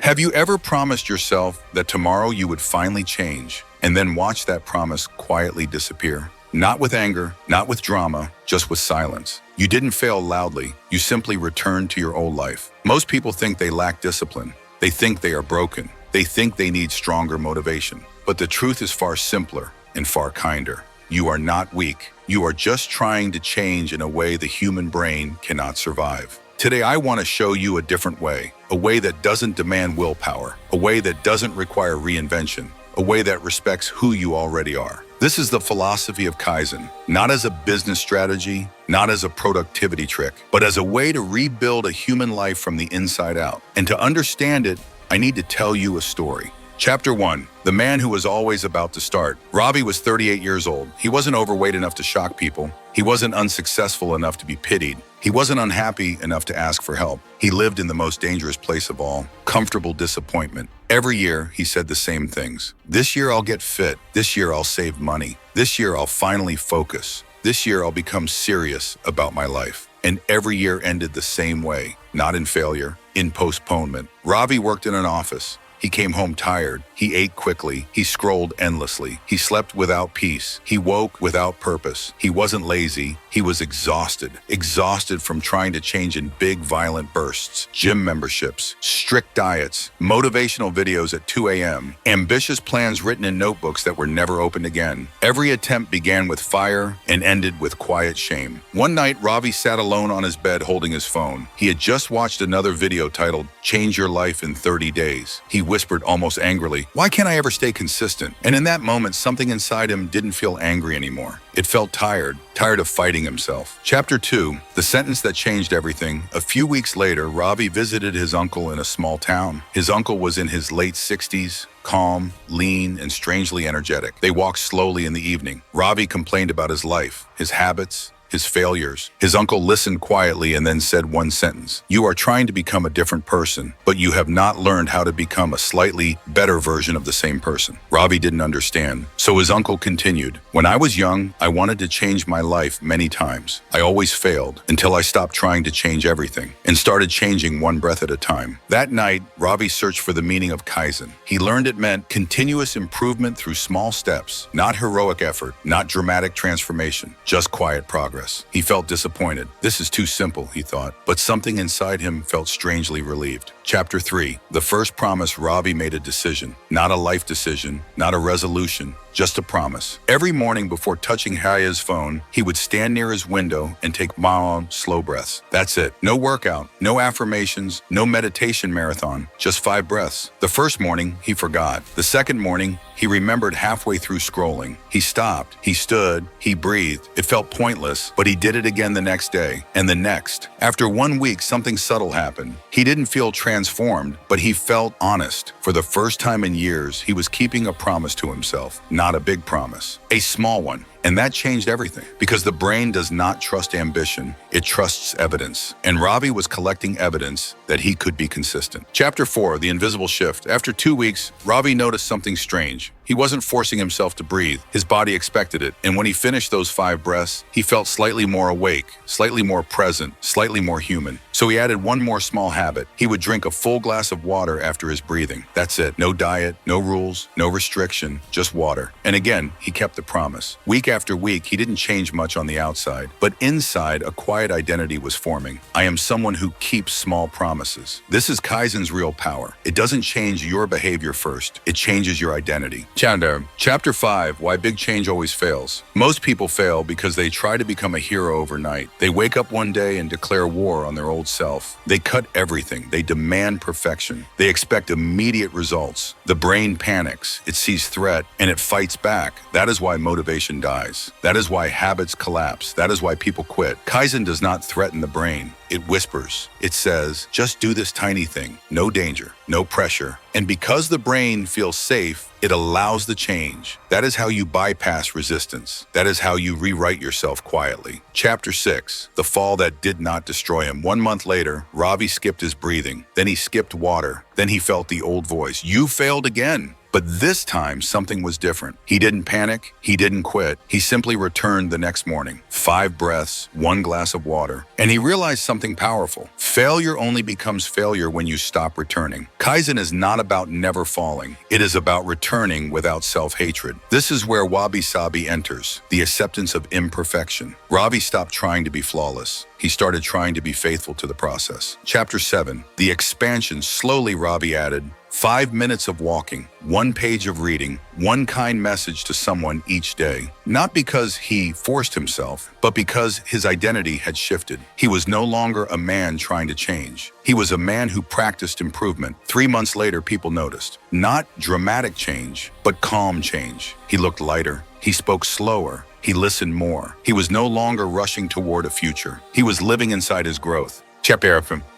Have you ever promised yourself that tomorrow you would finally change and then watch that promise quietly disappear? Not with anger, not with drama, just with silence. You didn't fail loudly, you simply returned to your old life. Most people think they lack discipline. They think they are broken. They think they need stronger motivation. But the truth is far simpler and far kinder. You are not weak. You are just trying to change in a way the human brain cannot survive. Today, I want to show you a different way, a way that doesn't demand willpower, a way that doesn't require reinvention, a way that respects who you already are. This is the philosophy of Kaizen, not as a business strategy, not as a productivity trick, but as a way to rebuild a human life from the inside out. And to understand it, I need to tell you a story. Chapter 1, the man who was always about to start. Ravi was 38 years old. He wasn't overweight enough to shock people. He wasn't unsuccessful enough to be pitied. He wasn't unhappy enough to ask for help. He lived in the most dangerous place of all, comfortable disappointment. Every year, he said the same things. This year, I'll get fit. This year, I'll save money. This year, I'll finally focus. This year, I'll become serious about my life. And every year ended the same way, not in failure, in postponement. Ravi worked in an office. He came home tired. He ate quickly. He scrolled endlessly. He slept without peace. He woke without purpose. He wasn't lazy. He was exhausted. Exhausted from trying to change in big, violent bursts. Gym memberships, strict diets, motivational videos at 2 a.m., ambitious plans written in notebooks that were never opened again. Every attempt began with fire and ended with quiet shame. One night, Ravi sat alone on his bed holding his phone. He had just watched another video titled, "Change Your Life in 30 Days. He whispered almost angrily, "Why can't I ever stay consistent?" And in that moment, something inside him didn't feel angry anymore. It felt tired of fighting himself. Chapter 2, the sentence that changed everything. A few weeks later, Ravi visited his uncle in a small town. His uncle was in his late 60s, calm, lean, and strangely energetic. They walked slowly in the evening. Ravi complained about his life, his habits, his failures. His uncle listened quietly and then said one sentence. "You are trying to become a different person, but you have not learned how to become a slightly better version of the same person." Ravi didn't understand. So his uncle continued, "When I was young, I wanted to change my life many times. I always failed until I stopped trying to change everything and started changing one breath at a time." That night, Ravi searched for the meaning of Kaizen. He learned it meant continuous improvement through small steps, not heroic effort, not dramatic transformation, just quiet progress. He felt disappointed. This is too simple, he thought, but something inside him felt strangely relieved. Chapter 3, the first promise. Ravi made a decision, not a life decision, not a resolution, just a promise. Every morning before touching Haya's phone, he would stand near his window and take mild, slow breaths. That's it. No workout, no affirmations, no meditation marathon, just 5 breaths. The first morning, he forgot. The second morning, he remembered halfway through scrolling. He stopped, he stood, he breathed. It felt pointless, but he did it again the next day, and the next. After 1 week, something subtle happened. He didn't feel transformed, but he felt honest. For the first time in years, he was keeping a promise to himself. Not a big promise, a small one. And that changed everything, because the brain does not trust ambition, it trusts evidence. And Ravi was collecting evidence that he could be consistent. Chapter 4, the invisible shift. After 2 weeks, Ravi noticed something strange. He wasn't forcing himself to breathe. His body expected it. And when he finished those 5 breaths, he felt slightly more awake, slightly more present, slightly more human. So he added one more small habit. He would drink a full glass of water after his breathing. That's it. No diet, no rules, no restriction, just water. And again, he kept the promise. Week after week, he didn't change much on the outside, but inside, a quiet identity was forming. I am someone who keeps small promises. This is Kaizen's real power. It doesn't change your behavior first. It changes your identity. Chapter 5, why big change always fails. Most people fail because they try to become a hero overnight. They wake up one day and declare war on their old self. They cut everything. They demand perfection. They expect immediate results. The brain panics. It sees threat and it fights back. That is why motivation dies. That is why habits collapse. That is why people quit. Kaizen does not threaten the brain. It whispers. It says, just do this tiny thing. No danger, no pressure. And because the brain feels safe, it allows the change. That is how you bypass resistance. That is how you rewrite yourself quietly. Chapter 6, the fall that did not destroy him. 1 month later, Ravi skipped his breathing. Then he skipped water. Then he felt the old voice. You failed again. But this time, something was different. He didn't panic. He didn't quit. He simply returned the next morning. 5 breaths, 1 glass of water. And he realized something powerful. Failure only becomes failure when you stop returning. Kaizen is not about never falling. It is about returning without self-hatred. This is where wabi-sabi enters, the acceptance of imperfection. Ravi stopped trying to be flawless. He started trying to be faithful to the process. Chapter 7, the expansion. Slowly, Ravi added, 5 minutes of walking, 1 page of reading, 1 kind message to someone each day. Not because he forced himself, but because his identity had shifted. He was no longer a man trying to change. He was a man who practiced improvement. 3 months later, people noticed. Not dramatic change, but calm change. He looked lighter. He spoke slower. He listened more. He was no longer rushing toward a future. He was living inside his growth.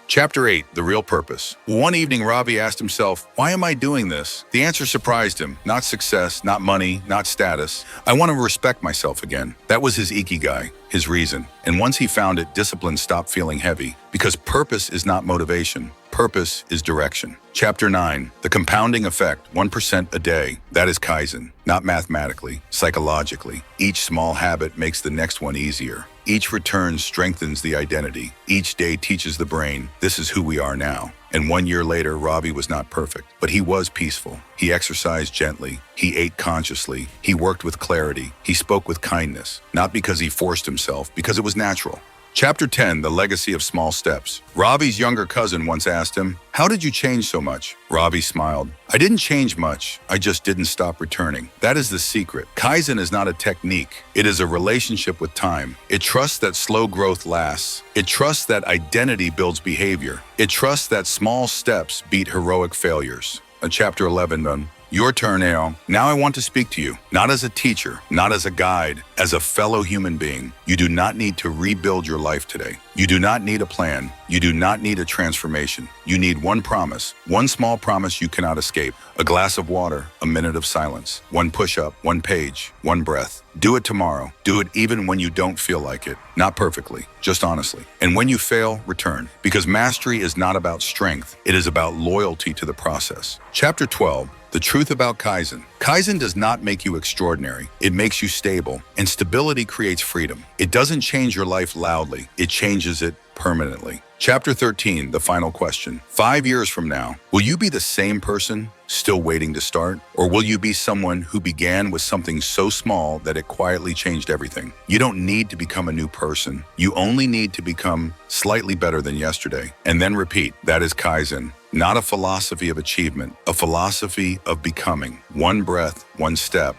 Chapter 8, the real purpose. One evening, Ravi asked himself, why am I doing this? The answer surprised him. Not success, not money, not status. I want to respect myself again. That was his ikigai, his reason. And once he found it, discipline stopped feeling heavy. Because purpose is not motivation. Purpose is direction. Chapter 9, the compounding effect, 1% a day. That is Kaizen, not mathematically, psychologically. Each small habit makes the next one easier. Each return strengthens the identity. Each day teaches the brain, this is who we are now. And 1 year later, Ravi was not perfect, but he was peaceful. He exercised gently. He ate consciously. He worked with clarity. He spoke with kindness, not because he forced himself, because it was natural. Chapter 10, the legacy of small steps. Ravi's younger cousin once asked him, how did you change so much? Ravi smiled. I didn't change much. I just didn't stop returning. That is the secret. Kaizen is not a technique. It is a relationship with time. It trusts that slow growth lasts. It trusts that identity builds behavior. It trusts that small steps beat heroic failures. Chapter 11, your turn, Ao. Now I want to speak to you, not as a teacher, not as a guide, as a fellow human being. You do not need to rebuild your life today. You do not need a plan. You do not need a transformation. You need 1 promise, 1 small promise you cannot escape. A glass of water, a minute of silence, 1 push-up, 1 page, 1 breath. Do it tomorrow. Do it even when you don't feel like it. Not perfectly, just honestly. And when you fail, return. Because mastery is not about strength. It is about loyalty to the process. Chapter 12. The truth about Kaizen. Kaizen does not make you extraordinary. It makes you stable, and stability creates freedom. It doesn't change your life loudly. It changes it permanently. Chapter 13, the final question. 5 years from now, will you be the same person, still waiting to start? Or will you be someone who began with something so small that it quietly changed everything? You don't need to become a new person. You only need to become slightly better than yesterday. And then repeat. That is Kaizen. Not a philosophy of achievement, a philosophy of becoming. 1 breath, 1 step,